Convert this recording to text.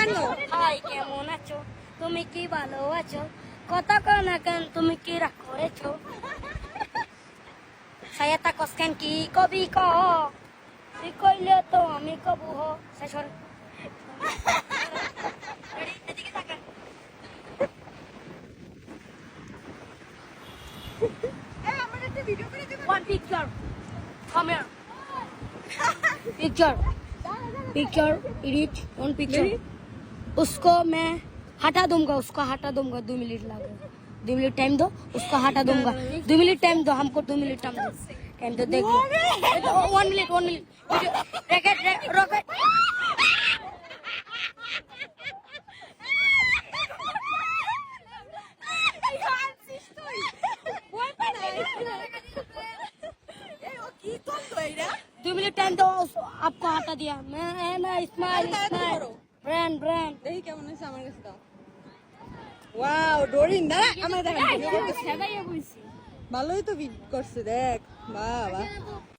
কেন? হাই কেমন আছো, তুমি কি ভালো আছো, কথা কও না কেন, তুমি কি রাগ করেছো, saya takoskan কি কবি ক, তুই কইলে তো আমি কবু হ, শেষ হল। Ready? এদিকে তাকান। আমার একটা ভিডিও করে দেবে। One picture. Come here. Picture. Picture. Edit. One picture. उसको मैं हटा दूंगा, उसको हटा दूंगा, 2 मिनट लगेगा, 2 मिनट टाइम दो, उसको हटा दूंगा, 2 मिनट टाइम दो, हमको 2 मिनट टाइम दो देखो, 1 मिनट 1 मिनट, रॉकेट रॉकेट কি করলো এরা? 2 मिनट टाइम दो, आपको हटा दिया, मैं है ना स्माइल स्माइल ब्रांड ब्रांड দেখি কেমন হয়েছে আমার কাছে দাও। ওয়াও, ডোরিন দাঁড়া, আমার দেখা। ভালোই তো করছে দেখ, বাহ বাহ।